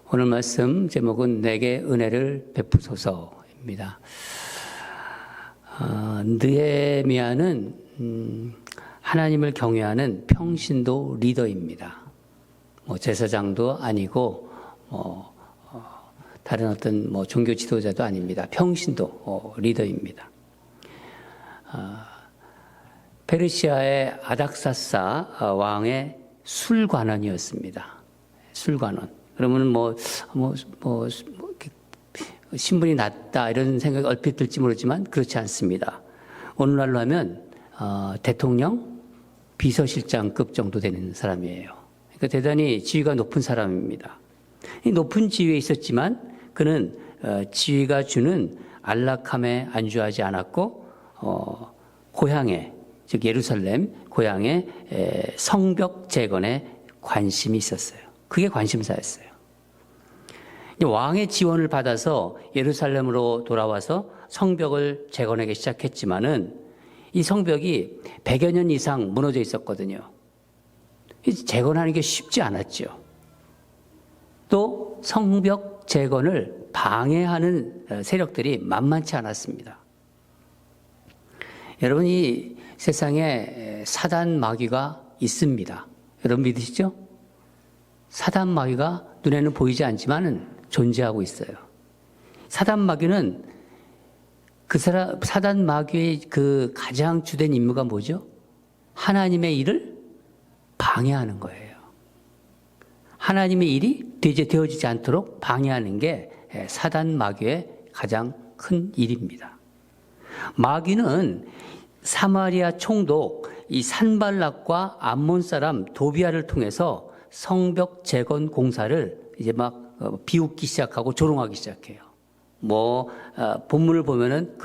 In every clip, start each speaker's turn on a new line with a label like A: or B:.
A: 오늘 말씀 제목은 내게 은혜를 베푸소서입니다. 느헤미야는 하나님을 경외하는 평신도 리더입니다. 제사장도 아니고 다른 어떤 종교 지도자도 아닙니다. 평신도 리더입니다. 페르시아의 아닥사사 왕의 술관원이었습니다. 술관원. 그러면 신분이 낮다 이런 생각이 얼핏 들지 모르지만 그렇지 않습니다. 오늘날로 하면 대통령 비서실장급 정도 되는 사람이에요. 그러니까 대단히 지위가 높은 사람입니다. 이 높은 지위에 있었지만 그는 지위가 주는 안락함에 안주하지 않았고 고향에, 즉 예루살렘 고향의 성벽 재건에 관심이 있었어요. 그게 관심사였어요. 왕의 지원을 받아서 예루살렘으로 돌아와서 성벽을 재건하기 시작했지만은 이 성벽이 100여 년 이상 무너져 있었거든요. 재건하는 게 쉽지 않았죠. 또 성벽 재건을 방해하는 세력들이 만만치 않았습니다. 여러분, 이 세상에 사단 마귀가 있습니다. 여러분 믿으시죠? 사단 마귀가 눈에는 보이지 않지만은 존재하고 있어요. 사단 마귀는 사단 마귀의 그 가장 주된 임무가 뭐죠? 하나님의 일을 방해하는 거예요. 하나님의 일이 되어지지 않도록 방해하는 게 사단 마귀의 가장 큰 일입니다. 마귀는 사마리아 총독 이 산발락과 암몬 사람 도비아를 통해서 성벽 재건 공사를 이제 막 비웃기 시작하고 조롱하기 시작해요. 본문을 보면은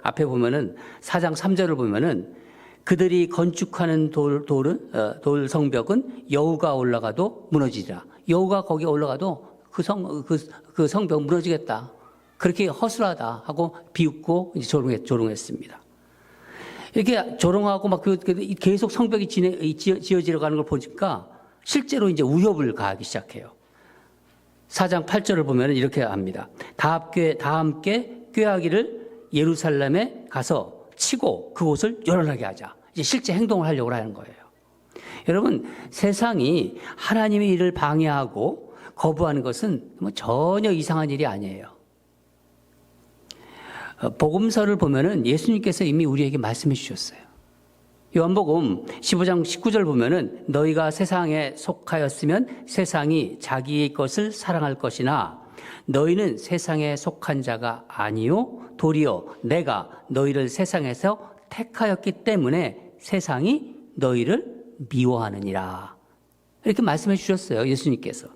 A: 앞에 보면은 4장 3절을 보면은 그들이 건축하는 돌 성벽은 여우가 올라가도 무너지리라. 여우가 거기에 올라가도 그 성벽 무너지겠다. 그렇게 허술하다 하고 비웃고 이제 조롱했습니다. 이렇게 조롱하고 막 계속 성벽이 지어지려 가는 걸 보니까 실제로 이제 위협을 가하기 시작해요. 4장 8절을 보면 이렇게 합니다. 다 함께 꾀하기를 예루살렘에 가서 치고 그곳을 요란하게 하자. 이제 실제 행동을 하려고 하는 거예요. 여러분, 세상이 하나님의 일을 방해하고 거부하는 것은 전혀 이상한 일이 아니에요. 복음서를 보면은 예수님께서 이미 우리에게 말씀해 주셨어요. 요한복음 15장 19절 보면은 너희가 세상에 속하였으면 세상이 자기의 것을 사랑할 것이나 너희는 세상에 속한 자가 아니요 도리어 내가 너희를 세상에서 택하였기 때문에 세상이 너희를 미워하느니라. 이렇게 말씀해 주셨어요. 예수님께서.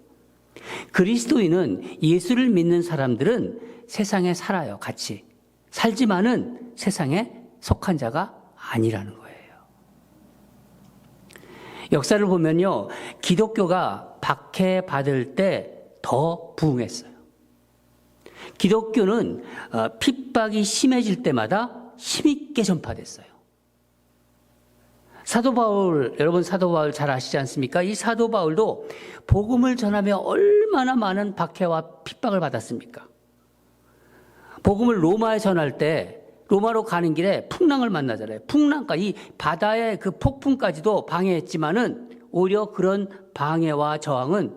A: 그리스도인은 예수를 믿는 사람들은 세상에 살아요. 같이. 살지만은 세상에 속한 자가 아니라는 거예요. 역사를 보면요, 기독교가 박해받을 때 더 부흥했어요. 기독교는 핍박이 심해질 때마다 힘있게 전파됐어요. 사도 바울, 여러분 사도 바울 잘 아시지 않습니까? 이 사도 바울도 복음을 전하며 얼마나 많은 박해와 핍박을 받았습니까? 복음을 로마에 전할 때 로마로 가는 길에 풍랑을 만나잖아요. 풍랑까지, 이 바다의 그 폭풍까지도 방해했지만은 오히려 그런 방해와 저항은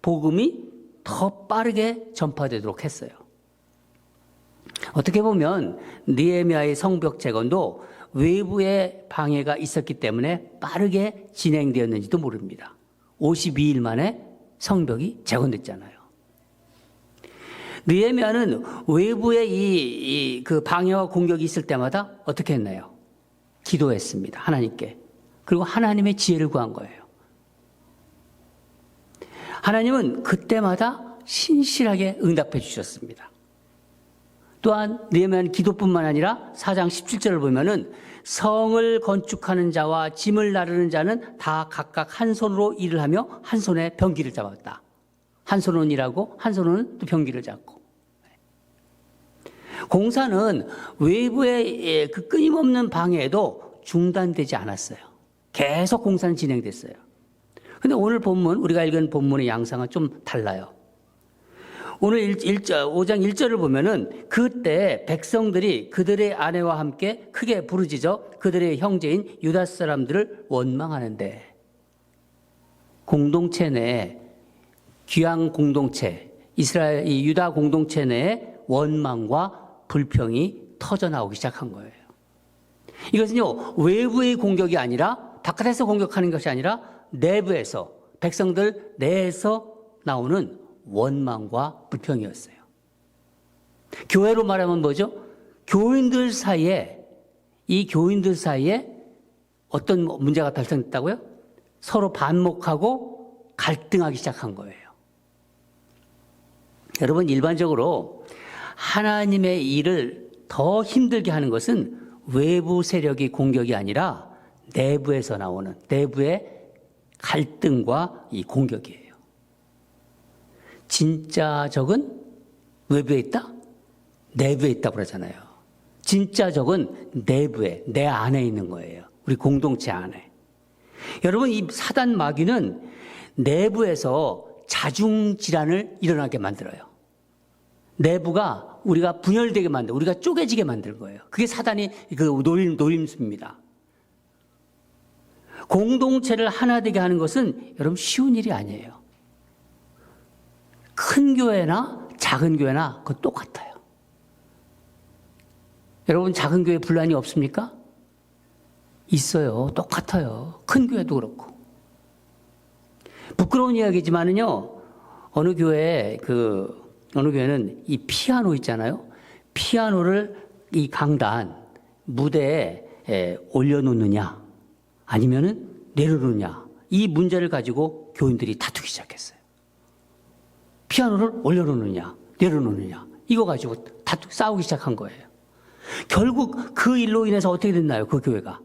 A: 복음이 더 빠르게 전파되도록 했어요. 어떻게 보면 느헤미야의 성벽 재건도 외부의 방해가 있었기 때문에 빠르게 진행되었는지도 모릅니다. 52일 만에 성벽이 재건됐잖아요. 느헤미야는 외부의 그 방해와 공격이 있을 때마다 어떻게 했나요? 기도했습니다. 하나님께. 그리고 하나님의 지혜를 구한 거예요. 하나님은 그때마다 신실하게 응답해 주셨습니다. 또한 느헤미야는 기도뿐만 아니라 4장 17절을 보면은 성을 건축하는 자와 짐을 나르는 자는 다 각각 한 손으로 일을 하며 한 손에 병기를 잡았다. 한 손은 일하고 한 손은 또 병기를 잡고. 공사는 외부의 그 끊임없는 방해에도 중단되지 않았어요. 계속 공사는 진행됐어요. 근데 오늘 본문, 우리가 읽은 본문의 양상은 좀 달라요. 오늘 5장 1절을 보면은 그때 백성들이 그들의 아내와 함께 크게 부르짖어 그들의 형제인 유다 사람들을 원망하는데, 공동체 내에, 귀양 공동체, 이스라엘, 이 유다 공동체 내에 원망과 불평이 터져나오기 시작한 거예요. 이것은요, 외부의 공격이 아니라, 바깥에서 공격하는 것이 아니라 내부에서, 백성들 내에서 나오는 원망과 불평이었어요. 교회로 말하면 뭐죠? 교인들 사이에, 이 교인들 사이에 어떤 문제가 발생했다고요? 서로 반목하고 갈등하기 시작한 거예요. 여러분, 일반적으로 하나님의 일을 더 힘들게 하는 것은 외부 세력의 공격이 아니라 내부에서 나오는, 내부의 갈등과 이 공격이에요. 진짜 적은 외부에 있다? 내부에 있다고 그러잖아요. 진짜 적은 내부에, 내 안에 있는 거예요. 우리 공동체 안에. 여러분, 이 사단 마귀는 내부에서 자중질환을 일어나게 만들어요. 내부가 우리가 분열되게 만들고 우리가 쪼개지게 만들 거예요. 그게 사단이 그 노림수입니다. 공동체를 하나 되게 하는 것은 여러분 쉬운 일이 아니에요. 큰 교회나 작은 교회나 그거 똑같아요. 여러분, 작은 교회 분란이 없습니까? 있어요. 똑같아요. 큰 교회도 그렇고. 부끄러운 이야기지만은요, 어느 교회는 이 피아노 있잖아요. 피아노를 이 강단, 무대에 올려놓느냐, 아니면은 내려놓느냐, 이 문제를 가지고 교인들이 다투기 시작했어요. 피아노를 올려놓느냐, 내려놓느냐, 이거 가지고 싸우기 시작한 거예요. 결국 그 일로 인해서 어떻게 됐나요? 그 교회가.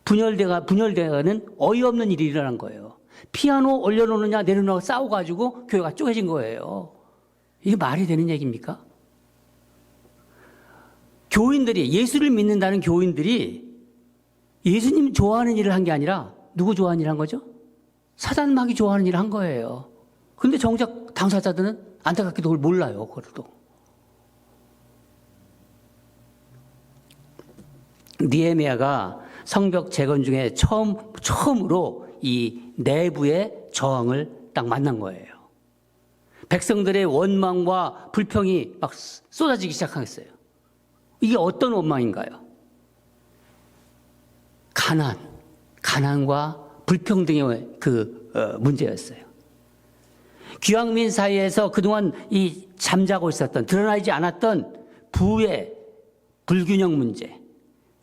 A: 분열되가는 어이없는 일이 일어난 거예요. 피아노 올려놓느냐, 내려놓느냐 싸워가지고 교회가 쪼개진 거예요. 이게 말이 되는 얘기입니까? 교인들이, 예수를 믿는다는 교인들이 예수님 좋아하는 일을 한 게 아니라 누구 좋아하는 일을 한 거죠? 사단 마귀 좋아하는 일을 한 거예요. 근데 정작 당사자들은 안타깝게도 그걸 몰라요. 그것도. 느헤미야가 성벽 재건 중에 처음으로 이 내부의 저항을 딱 만난 거예요. 백성들의 원망과 불평이 막 쏟아지기 시작했어요. 이게 어떤 원망인가요? 가난과 불평등의 문제였어요. 귀양민 사이에서 그동안 이 잠자고 있었던, 드러나지 않았던 부의 불균형 문제,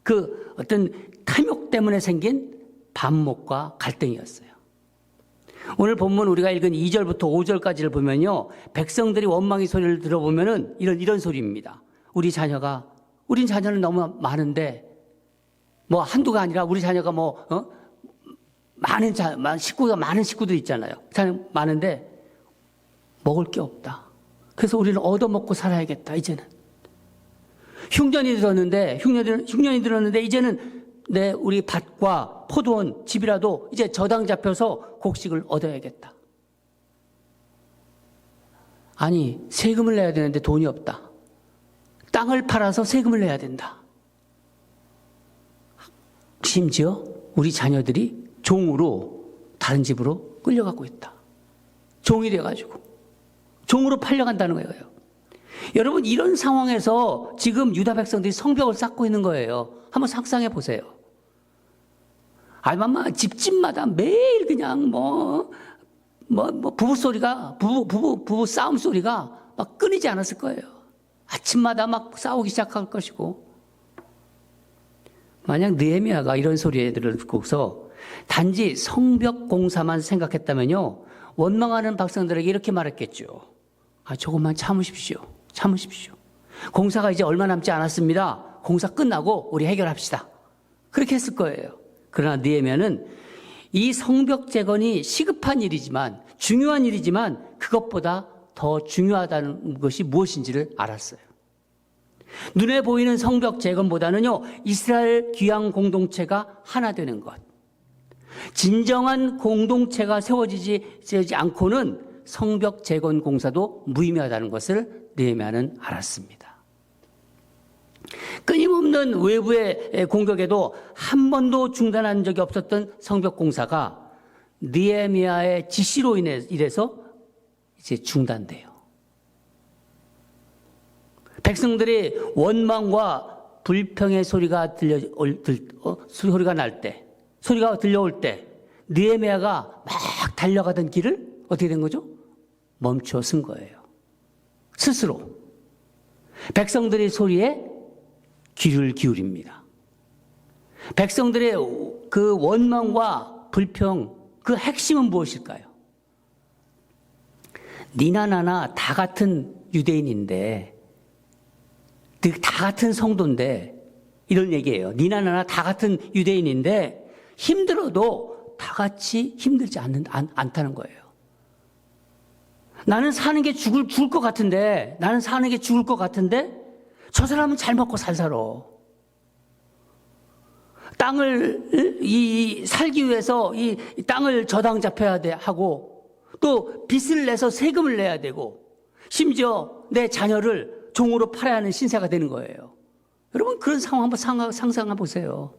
A: 그 어떤 탐욕 때문에 생긴 반목과 갈등이었어요. 오늘 본문 우리가 읽은 2절부터 5절까지를 보면요, 백성들이 원망의 소리를 들어보면은 이런 소리입니다. 우린 자녀는 너무 많은데, 뭐 한두가 아니라 우리 자녀가 많은 식구들 있잖아요. 자녀 많은데 먹을 게 없다. 그래서 우리는 얻어먹고 살아야겠다. 이제는 흉년이 들었는데 이제는 우리 밭과 포도원, 집이라도 이제 저당 잡혀서 곡식을 얻어야겠다. 아니, 세금을 내야 되는데 돈이 없다. 땅을 팔아서 세금을 내야 된다. 심지어 우리 자녀들이 종으로 다른 집으로 끌려가고 있다. 종이 돼가지고 종으로 팔려간다는 거예요. 여러분, 이런 상황에서 지금 유다 백성들이 성벽을 쌓고 있는 거예요. 한번 상상해 보세요. 알마마 집집마다 매일 그냥 부부 싸움 소리가 막 끊이지 않았을 거예요. 아침마다 막 싸우기 시작할 것이고, 만약 느헤미야가 이런 소리를 듣고서 단지 성벽 공사만 생각했다면요, 원망하는 백성들에게 이렇게 말했겠죠. 조금만 참으십시오. 공사가 이제 얼마 남지 않았습니다. 공사 끝나고 우리 해결합시다. 그렇게 했을 거예요. 그러나 느헤미야는 이 성벽 재건이 시급한 일이지만, 중요한 일이지만 그것보다 더 중요하다는 것이 무엇인지를 알았어요. 눈에 보이는 성벽 재건보다는요, 이스라엘 귀양 공동체가 하나 되는 것. 진정한 공동체가 세워지지 않고는 성벽 재건 공사도 무의미하다는 것을 느헤미야는 알았습니다. 끊임없는 외부의 공격에도 한 번도 중단한 적이 없었던 성벽 공사가 느헤미야의 지시로 인해서 이제 중단돼요. 백성들의 원망과 불평의 소리가 소리가 들려올 때 느헤미야가 막 달려가던 길을 어떻게 된 거죠? 멈춰 쓴 거예요. 스스로 백성들의 소리에 귀를 기울입니다. 백성들의 그 원망과 불평, 그 핵심은 무엇일까요? 니나 나나 다 같은 유대인인데, 다 같은 성도인데, 이런 얘기예요. 니나 나나 다 같은 유대인인데 힘들어도 다 같이 힘들지 않다는 거예요. 나는 사는 게 죽을 것 같은데, 저 사람은 잘 먹고 잘 살아. 땅을 살기 위해서 이 땅을 저당 잡혀야 하고, 또 빚을 내서 세금을 내야 되고, 심지어 내 자녀를 종으로 팔아야 하는 신세가 되는 거예요. 여러분, 그런 상황 한번 상상해 보세요.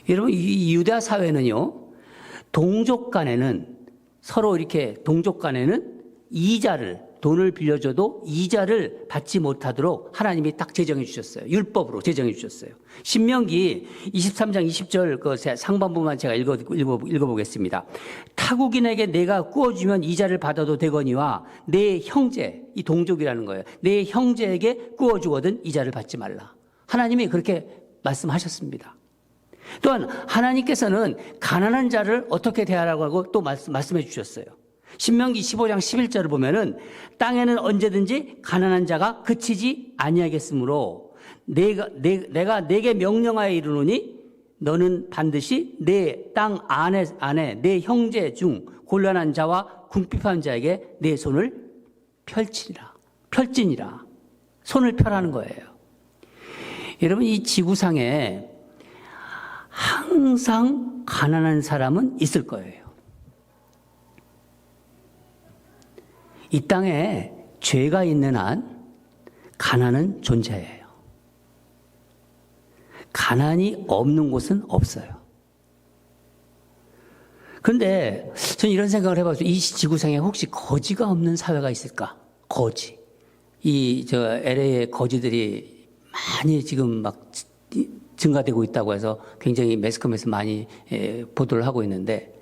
A: 여러분, 이 유대아 사회는요, 동족 간에는 돈을 빌려줘도 이자를 받지 못하도록 하나님이 딱 제정해 주셨어요. 율법으로 제정해 주셨어요. 신명기 23장 20절 그 상반부만 제가 읽어보겠습니다. 타국인에게 내가 꾸어주면 이자를 받아도 되거니와 내 형제, 이 동족이라는 거예요. 내 형제에게 꾸어주거든 이자를 받지 말라. 하나님이 그렇게 말씀하셨습니다. 또한 하나님께서는 가난한 자를 어떻게 대하라고 하고 또 말씀해 주셨어요. 신명기 15장 11절을 보면은 땅에는 언제든지 가난한 자가 그치지 아니하겠으므로 내가 내게 명령하여 이르노니 너는 반드시 내 땅 안에 내 형제 중 곤란한 자와 궁핍한 자에게 내 손을 펼지니라. 손을 펴라는 거예요. 여러분, 이 지구상에 항상 가난한 사람은 있을 거예요. 이 땅에 죄가 있는 한 가난은 존재해요. 가난이 없는 곳은 없어요. 그런데 저는 이런 생각을 해봤어요. 이 지구상에 혹시 거지가 없는 사회가 있을까? 거지. LA의 거지들이 많이 지금 막 증가되고 있다고 해서 굉장히 매스컴에서 많이 보도를 하고 있는데,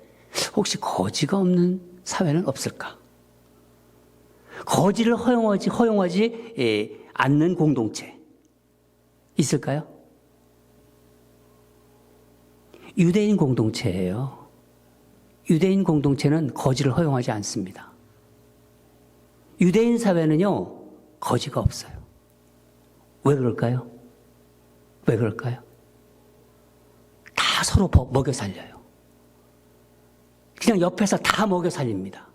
A: 혹시 거지가 없는 사회는 없을까? 거지를 허용하지 않는 공동체 있을까요? 유대인 공동체예요. 유대인 공동체는 거지를 허용하지 않습니다. 유대인 사회는요, 거지가 없어요. 왜 그럴까요? 다 서로 먹여 살려요. 그냥 옆에서 다 먹여 살립니다.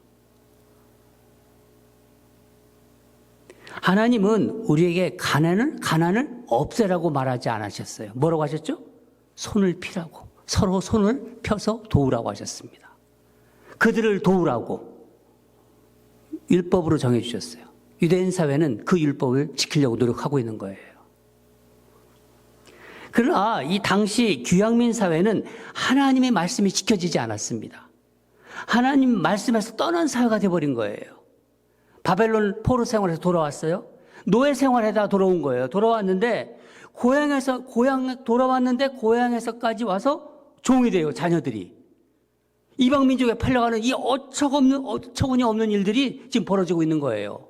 A: 하나님은 우리에게 가난을 없애라고 말하지 않으셨어요. 뭐라고 하셨죠? 손을 피라고. 서로 손을 펴서 도우라고 하셨습니다. 그들을 도우라고 율법으로 정해주셨어요. 유대인 사회는 그 율법을 지키려고 노력하고 있는 거예요. 그러나 이 당시 귀향민 사회는 하나님의 말씀이 지켜지지 않았습니다. 하나님 말씀에서 떠난 사회가 되어버린 거예요. 바벨론 포로 생활에서 돌아왔어요. 노예 생활에다 돌아온 거예요. 돌아왔는데 고향에서까지 와서 종이 돼요. 자녀들이. 이방 민족에 팔려가는 이 어처구니 없는 일들이 지금 벌어지고 있는 거예요.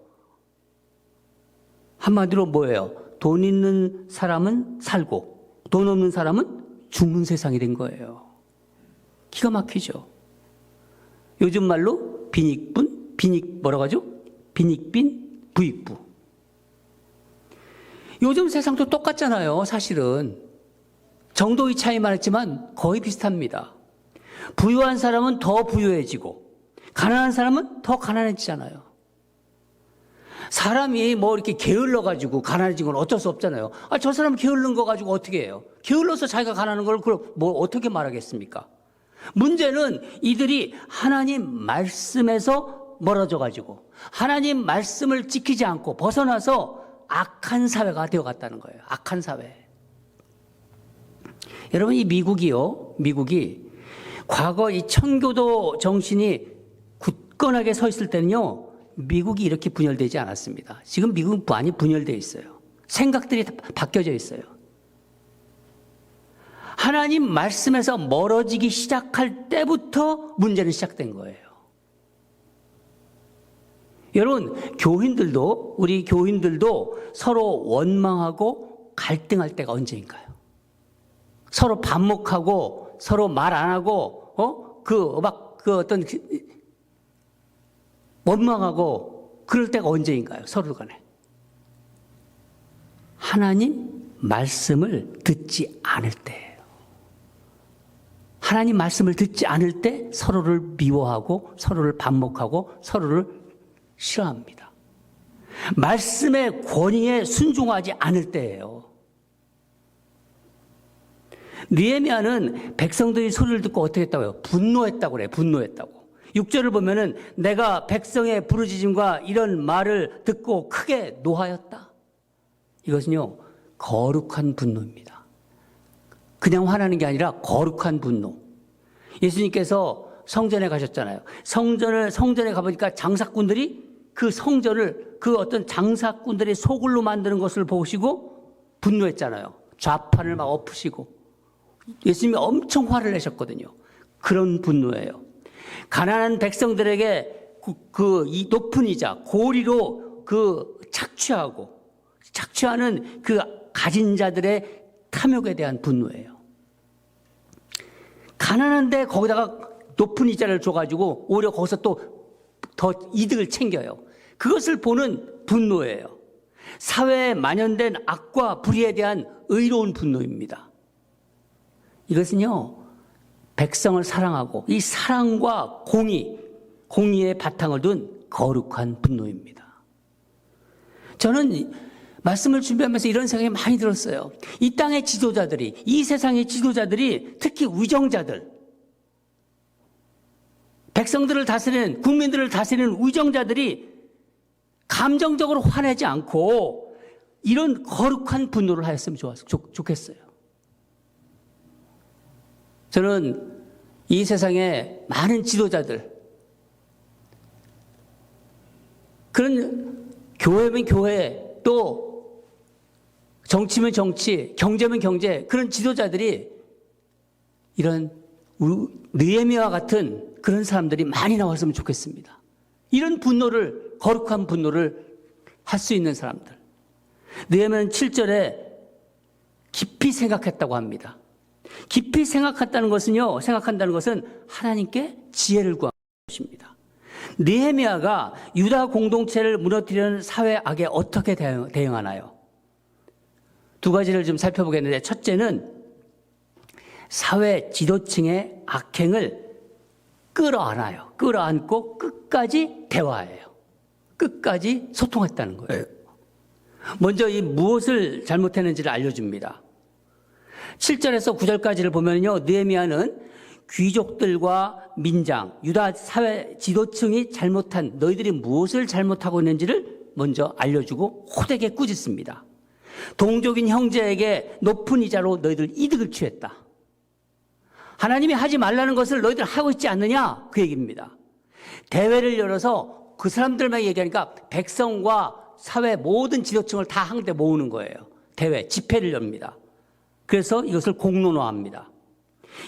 A: 한마디로 뭐예요? 돈 있는 사람은 살고 돈 없는 사람은 죽는 세상이 된 거예요. 기가 막히죠. 요즘 말로 뭐라고 하죠? 빈익빈 부익부. 요즘 세상도 똑같잖아요. 사실은 정도의 차이만 했지만 거의 비슷합니다. 부유한 사람은 더 부유해지고 가난한 사람은 더 가난해지잖아요. 사람이 뭐 이렇게 게을러가지고 가난해진 건 어쩔 수 없잖아요. 저 사람 게을른 거 가지고 어떻게 해요? 게을러서 자기가 가난한 걸 그럼 뭐 어떻게 말하겠습니까? 문제는 이들이 하나님 말씀에서 멀어져가지고 하나님 말씀을 지키지 않고 벗어나서 악한 사회가 되어갔다는 거예요. 악한 사회. 여러분, 이 미국이 과거 이 천교도 정신이 굳건하게 서 있을 때는요, 미국이 이렇게 분열되지 않았습니다. 지금 미국은 많이 분열되어 있어요. 생각들이 바뀌어져 있어요. 하나님 말씀에서 멀어지기 시작할 때부터 문제는 시작된 거예요. 여러분, 우리 교인들도 서로 원망하고 갈등할 때가 언제인가요? 서로 반목하고 서로 말 안 하고 원망하고 그럴 때가 언제인가요? 서로 간에. 하나님 말씀을 듣지 않을 때예요. 하나님 말씀을 듣지 않을 때 서로를 미워하고 서로를 반목하고 서로를 싫어합니다. 말씀의 권위에 순종하지 않을 때예요. 느헤미야는 백성들이 소리를 듣고 어떻게 했다고요? 분노했다고 그래요. 분노했다고. 6절을 보면은 내가 백성의 부르짖음과 이런 말을 듣고 크게 노하였다. 이것은요, 거룩한 분노입니다. 그냥 화나는 게 아니라 거룩한 분노. 예수님께서 성전에 가셨잖아요. 성전에 가보니까 장사꾼들이 그 성전을 그 어떤 장사꾼들의 소굴로 만드는 것을 보시고 분노했잖아요. 좌판을 막 엎으시고. 예수님이 엄청 화를 내셨거든요. 그런 분노예요. 가난한 백성들에게 이 높은 이자, 고리로 착취하는 그 가진 자들의 탐욕에 대한 분노예요. 가난한데 거기다가 높은 이자를 줘가지고 오히려 거기서 또 더 이득을 챙겨요. 그것을 보는 분노예요. 사회에 만연된 악과 불의에 대한 의로운 분노입니다. 이것은요, 백성을 사랑하고 이 사랑과 공의의 바탕을 둔 거룩한 분노입니다. 저는 말씀을 준비하면서 이런 생각이 많이 들었어요. 이 땅의 지도자들이, 이 세상의 지도자들이, 특히 위정자들, 백성들을 다스리는, 국민들을 다스리는 위정자들이 감정적으로 화내지 않고 이런 거룩한 분노를 하였으면 좋겠어요. 저는 이 세상의 많은 지도자들, 그런 교회면 교회, 또 정치면 정치, 경제면 경제, 그런 지도자들이 이런 느헤미야와 같은 그런 사람들이 많이 나왔으면 좋겠습니다. 이런 분노를, 거룩한 분노를 할 수 있는 사람들. 느헤미야는 7절에 깊이 생각했다고 합니다. 깊이 생각한다는 것은 하나님께 지혜를 구한 것입니다. 느헤미야가 유다 공동체를 무너뜨리는 사회 악에 어떻게 대응하나요? 두 가지를 좀 살펴보겠는데, 첫째는 사회 지도층의 악행을 끌어안고 끝까지 대화해요. 끝까지 소통했다는 거예요. 먼저 이 무엇을 잘못했는지를 알려줍니다. 7절에서 9절까지를 보면요, 느헤미야는 귀족들과 민장, 유다 사회 지도층이 너희들이 무엇을 잘못하고 있는지를 먼저 알려주고 호되게 꾸짖습니다. 동족인 형제에게 높은 이자로 너희들 이득을 취했다. 하나님이 하지 말라는 것을 너희들 하고 있지 않느냐? 그 얘기입니다. 대회를 열어서 그 사람들만 얘기하니까 백성과 사회 모든 지도층을 다 한데 모으는 거예요. 집회를 엽니다. 그래서 이것을 공론화합니다.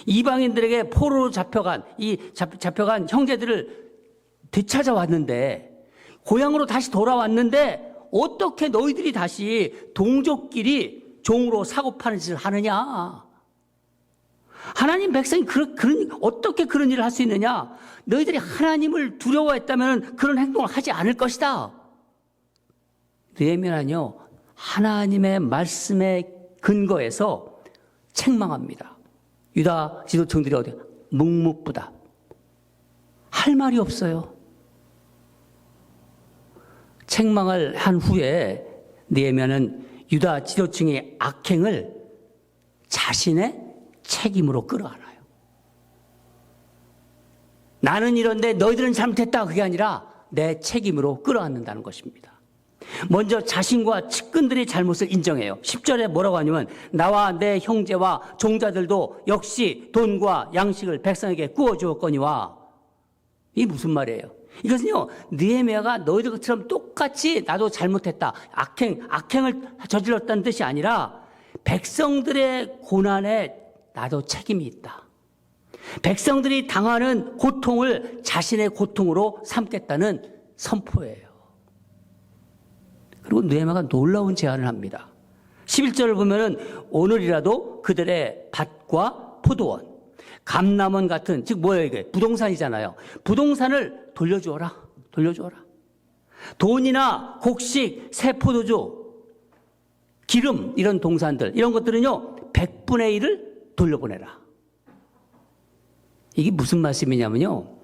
A: 이방인들에게 포로로 잡혀간 형제들을 되찾아왔는데, 고향으로 다시 돌아왔는데 어떻게 너희들이 다시 동족끼리 종으로 사고 파는 짓을 하느냐? 하나님 백성이 어떻게 그런 일을 할 수 있느냐? 너희들이 하나님을 두려워했다면 그런 행동을 하지 않을 것이다. 느헤미야는요, 하나님의 말씀의 근거에서 책망합니다. 유다 지도층들이 묵묵부답. 할 말이 없어요. 책망을 한 후에 느헤미야는 유다 지도층의 악행을 자신의 책임으로 끌어안아요. 나는 이런데 너희들은 잘못했다. 그게 아니라 내 책임으로 끌어안는다는 것입니다. 먼저 자신과 측근들의 잘못을 인정해요. 10절에 뭐라고 하냐면 나와 내 형제와 종자들도 역시 돈과 양식을 백성에게 구워주었거니와. 이게 무슨 말이에요? 이것은요, 느헤미야가 너희들처럼 똑같이 나도 잘못했다, 악행을 저질렀다는 뜻이 아니라 백성들의 고난에 나도 책임이 있다. 백성들이 당하는 고통을 자신의 고통으로 삼겠다는 선포예요. 그리고 느헤미야가 놀라운 제안을 합니다. 11절을 보면은 오늘이라도 그들의 밭과 포도원, 감람원 같은, 즉 뭐예요 이게? 부동산이잖아요. 부동산을 돌려주어라. 돈이나 곡식, 새 포도주, 기름 이런 동산들, 이런 것들은요 100분의 1을 돌려보내라. 이게 무슨 말씀이냐면요,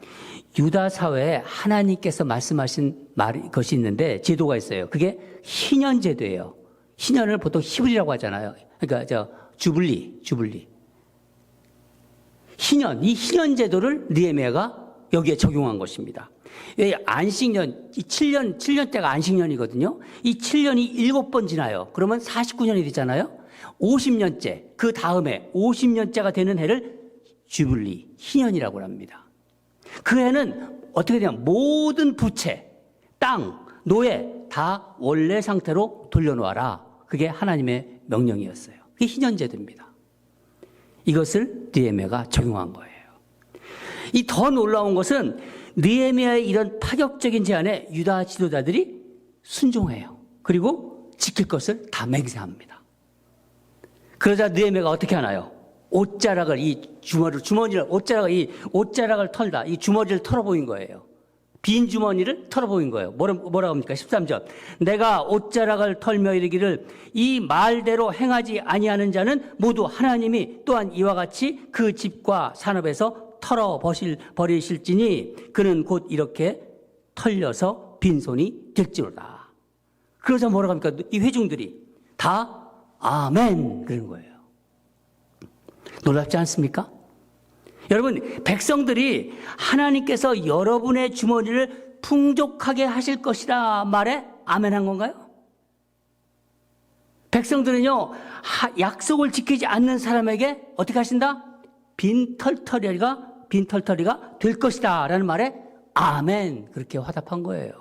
A: 유다 사회에 하나님께서 말씀하신 것이 있는데 제도가 있어요. 그게 희년 제도예요. 희년을 보통 히브리라고 하잖아요. 그러니까 주블리. 희년, 이 희년 제도를 느헤미야가 여기에 적용한 것입니다. 안식년, 이 7년째가 안식년이거든요. 이 7년이 7번 지나요. 그러면 49년이 되잖아요. 50년째, 그 다음에 50년째가 되는 해를 주블리, 희년이라고 합니다. 그 해는 어떻게 되냐면 모든 부채, 땅, 노예 다 원래 상태로 돌려놓아라. 그게 하나님의 명령이었어요. 그게 희년제도입니다. 이것을 느헤미야가 적용한 거예요. 이 더 놀라운 것은 느헤미야의 이런 파격적인 제안에 유다 지도자들이 순종해요. 그리고 지킬 것을 다 맹세합니다. 그러자 느헤미야가 어떻게 하나요? 옷자락을 털다, 이 주머니를 털어보인 거예요. 빈 주머니를 털어보인 거예요. 뭐라고 합니까? 13절. 내가 옷자락을 털며 이르기를 이 말대로 행하지 아니하는 자는 모두 하나님이 또한 이와 같이 그 집과 산업에서 버리실지니 그는 곧 이렇게 털려서 빈손이 될지로다. 그러자 뭐라고 합니까? 이 회중들이 다 아멘 그러는 거예요. 놀랍지 않습니까? 여러분, 백성들이 하나님께서 여러분의 주머니를 풍족하게 하실 것이라 말에 아멘한 건가요? 백성들은요, 약속을 지키지 않는 사람에게 어떻게 하신다? 빈털터리가 될 것이다 라는 말에 아멘 그렇게 화답한 거예요.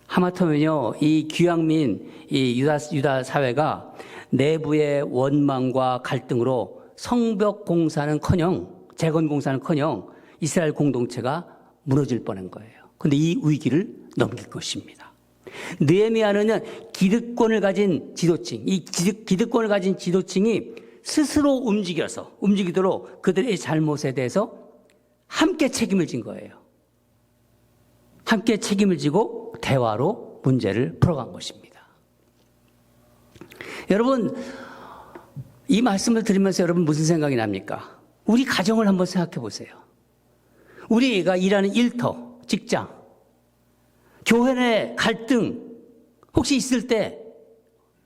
A: 하마터면요, 이 귀향민 이 유다 사회가 내부의 원망과 갈등으로 성벽 공사는커녕 재건 공사는커녕 이스라엘 공동체가 무너질 뻔한 거예요. 그런데 이 위기를 넘길 것입니다. 느헤미야는 기득권을 가진 지도층, 이 기득권을 가진 지도층이 스스로 움직이도록 그들의 잘못에 대해서 함께 책임을 진 거예요. 함께 책임을 지고 대화로 문제를 풀어간 것입니다. 여러분, 이 말씀을 들으면서 여러분 무슨 생각이 납니까? 우리 가정을 한번 생각해 보세요. 우리가 일하는 일터, 직장, 교회 내 갈등 혹시 있을 때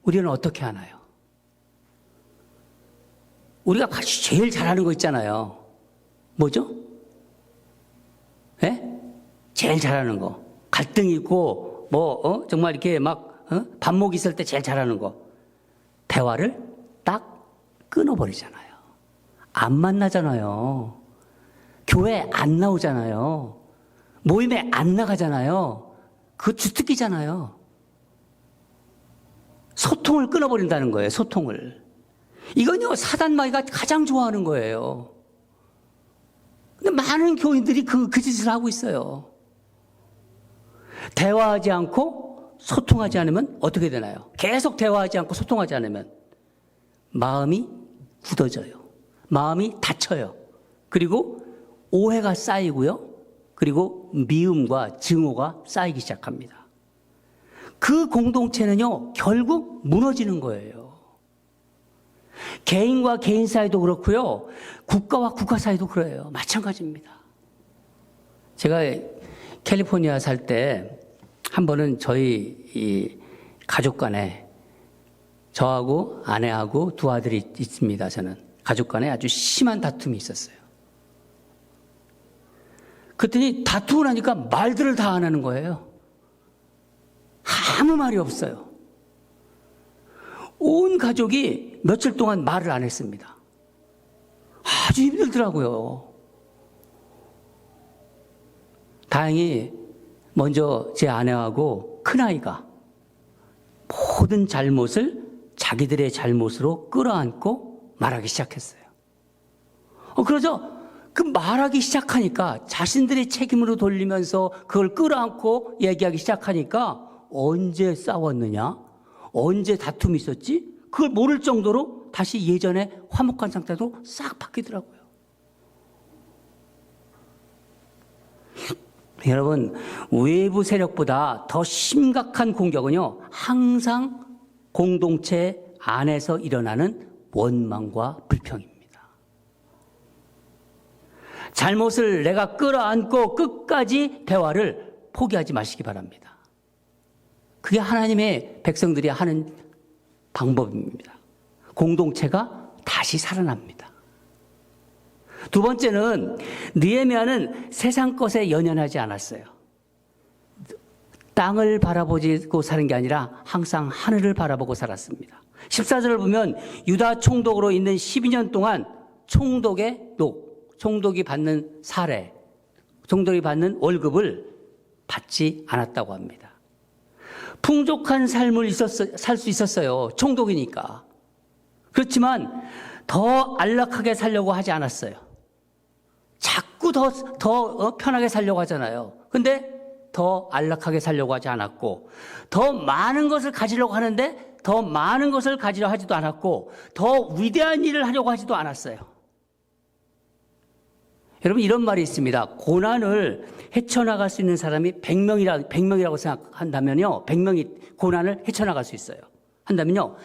A: 우리는 어떻게 하나요? 우리가 제일 잘하는 거 있잖아요. 뭐죠? 예? 제일 잘하는 거. 갈등 있고 정말 이렇게 반목 있을 때 제일 잘하는 거. 대화를 딱 끊어버리잖아요. 안 만나잖아요. 교회 안 나오잖아요. 모임에 안 나가잖아요. 그거 주특기잖아요. 소통을 끊어버린다는 거예요. 소통을. 이건요, 사단마귀가 가장 좋아하는 거예요. 근데 많은 교인들이 그 짓을 하고 있어요. 대화하지 않고 소통하지 않으면 어떻게 되나요? 계속 대화하지 않고 소통하지 않으면 마음이 굳어져요. 마음이 닫혀요. 그리고 오해가 쌓이고요. 그리고 미움과 증오가 쌓이기 시작합니다. 그 공동체는요, 결국 무너지는 거예요. 개인과 개인 사이도 그렇고요. 국가와 국가 사이도 그래요. 마찬가지입니다. 제가 캘리포니아 살 때 한 번은 저희 이 가족 간에 저하고 아내하고 두 아들이 있습니다. 저는 가족 간에 아주 심한 다툼이 있었어요. 그랬더니 다투고 나니까 말들을 다 안 하는 거예요. 아무 말이 없어요. 온 가족이 며칠 동안 말을 안 했습니다. 아주 힘들더라고요. 다행히 먼저 제 아내하고 큰아이가 모든 잘못을 자기들의 잘못으로 끌어안고 말하기 시작했어요. 그러자 그 말하기 시작하니까 자신들의 책임으로 돌리면서 그걸 끌어안고 얘기하기 시작하니까 언제 싸웠느냐? 언제 다툼이 있었지? 그걸 모를 정도로 다시 예전에 화목한 상태로 싹 바뀌더라고요. 여러분, 외부 세력보다 더 심각한 공격은요, 항상 공동체 안에서 일어나는 원망과 불평입니다. 잘못을 내가 끌어안고 끝까지 대화를 포기하지 마시기 바랍니다. 그게 하나님의 백성들이 하는 방법입니다. 공동체가 다시 살아납니다. 두 번째는 느헤미야는 세상 것에 연연하지 않았어요. 땅을 바라보고 사는 게 아니라 항상 하늘을 바라보고 살았습니다. 14절을 보면 유다 총독으로 있는 12년 동안 총독이 받는 사례, 총독이 받는 월급을 받지 않았다고 합니다. 풍족한 삶을 살 수 있었어요. 총독이니까. 그렇지만 더 안락하게 살려고 하지 않았어요. 자꾸 더 편하게 살려고 하잖아요. 근데 더 안락하게 살려고 하지 않았고, 더 많은 것을 가지려고 하는데 더 많은 것을 가지려 하지도 않았고, 더 위대한 일을 하려고 하지도 않았어요. 여러분, 이런 말이 있습니다. 고난을 헤쳐나갈 수 있는 사람이 100명이라고 생각한다면요, 100명이 고난을 헤쳐나갈 수 있어요. 한다면요,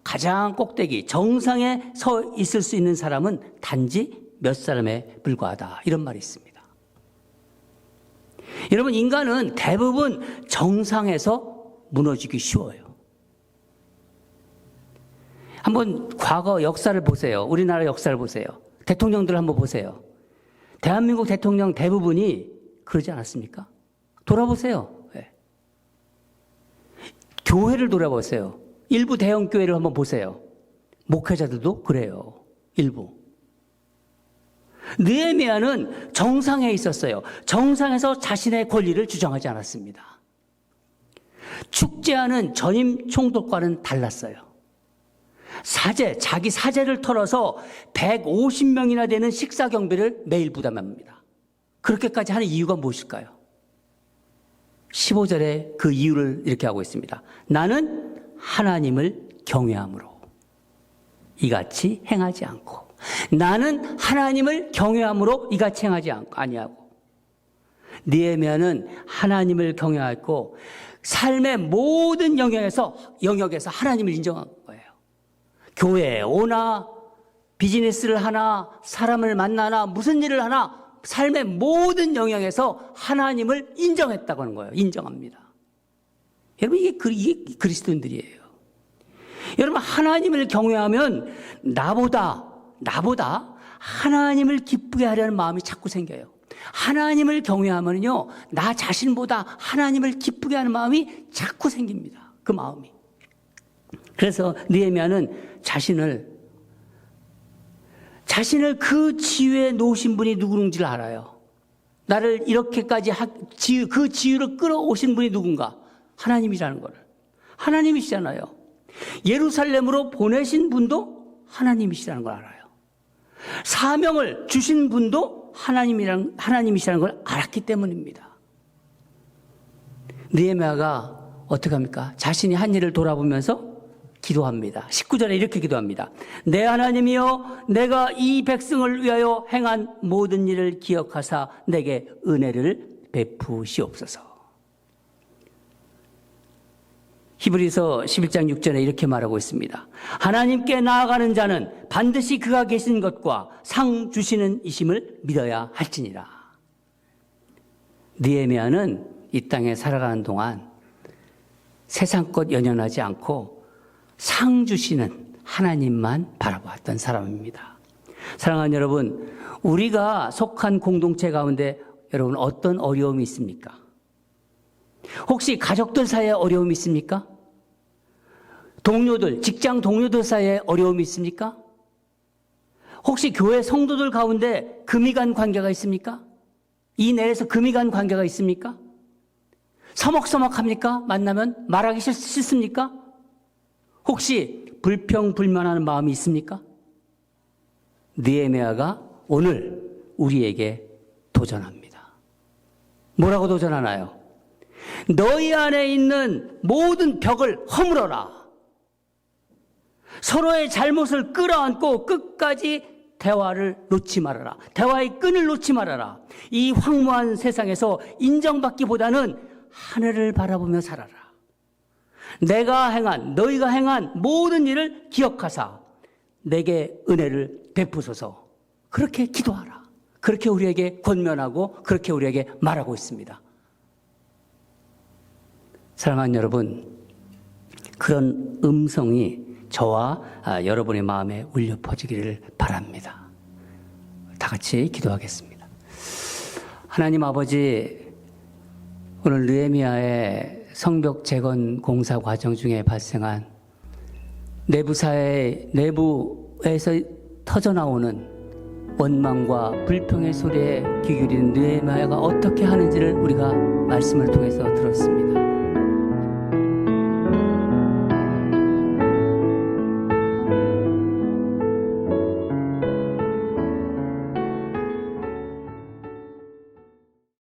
A: 가장 꼭대기, 정상에 서 있을 수 있는 사람은 단지 몇 사람에 불과하다. 이런 말이 있습니다. 여러분, 인간은 대부분 정상에서 무너지기 쉬워요. 한번 과거 역사를 보세요. 우리나라 역사를 보세요. 대통령들 한번 보세요. 대한민국 대통령 대부분이 그러지 않았습니까? 돌아보세요. 네. 교회를 돌아보세요. 일부 대형 교회를 한번 보세요. 목회자들도 그래요. 일부. 느헤미야는 정상에 있었어요. 정상에서 자신의 권리를 주장하지 않았습니다. 축제하는 전임 총독과는 달랐어요. 자기 사제를 털어서 150명이나 되는 식사 경비를 매일 부담합니다. 그렇게까지 하는 이유가 무엇일까요? 15절에 그 이유를 이렇게 하고 있습니다. 나는 하나님을 경외함으로 이같이 행하지 않고, 나는 하나님을 경외함으로 이같이 행하지 아니하고. 느헤미야는 하나님을 경외하고 삶의 모든 영역에서 하나님을 인정한 거예요. 교회에 오나 비즈니스를 하나 사람을 만나나 무슨 일을 하나 삶의 모든 영역에서 하나님을 인정했다고 하는 거예요. 인정합니다. 여러분, 이게 그리스도인들이에요. 여러분, 하나님을 경외하면 나보다 하나님을 기쁘게 하려는 마음이 자꾸 생겨요. 하나님을 경외하면요, 나 자신보다 하나님을 기쁘게 하는 마음이 자꾸 생깁니다. 그 마음이. 그래서 느헤미야는 자신을 그 지위에 놓으신 분이 누구인지를 알아요. 나를 이렇게까지 그 지위로 끌어오신 분이 누군가? 하나님이라는 거를. 하나님이시잖아요. 예루살렘으로 보내신 분도 하나님이시라는 걸 알아요. 사명을 주신 분도 하나님이시라는 걸 알았기 때문입니다. 느헤미야가 어떻게 합니까? 자신이 한 일을 돌아보면서 기도합니다. 19절에 이렇게 기도합니다. 내 하나님이여, 내가 이 백성을 위하여 행한 모든 일을 기억하사 내게 은혜를 베푸시옵소서. 히브리서 11장 6절에 이렇게 말하고 있습니다. 하나님께 나아가는 자는 반드시 그가 계신 것과 상 주시는 이심을 믿어야 할지니라. 느헤미야는 이 땅에 살아가는 동안 세상 것 연연하지 않고 상 주시는 하나님만 바라보았던 사람입니다. 사랑하는 여러분, 우리가 속한 공동체 가운데 여러분 어떤 어려움이 있습니까? 혹시 가족들 사이에 어려움이 있습니까? 동료들, 직장 동료들 사이에 어려움이 있습니까? 혹시 교회 성도들 가운데 금이 간 관계가 있습니까? 이 내에서 금이 간 관계가 있습니까? 서먹서먹합니까? 만나면 말하기 싫습니까? 혹시 불평불만하는 마음이 있습니까? 느헤미야가 오늘 우리에게 도전합니다. 뭐라고 도전하나요? 너희 안에 있는 모든 벽을 허물어라. 서로의 잘못을 끌어안고 끝까지 대화를 놓지 말아라. 대화의 끈을 놓지 말아라. 이 황무한 세상에서 인정받기보다는 하늘을 바라보며 살아라. 내가 행한, 너희가 행한 모든 일을 기억하사 내게 은혜를 베푸소서. 그렇게 기도하라. 그렇게 우리에게 권면하고 그렇게 우리에게 말하고 있습니다. 사랑하는 여러분, 그런 음성이 저와 여러분의 마음에 울려 퍼지기를 바랍니다. 다 같이 기도하겠습니다. 하나님 아버지, 오늘 느헤미야의 성벽 재건 공사 과정 중에 발생한 내부에서 터져나오는 원망과 불평의 소리에 귀 기울이는 느헤미야가 어떻게 하는지를 우리가 말씀을 통해서 들었습니다.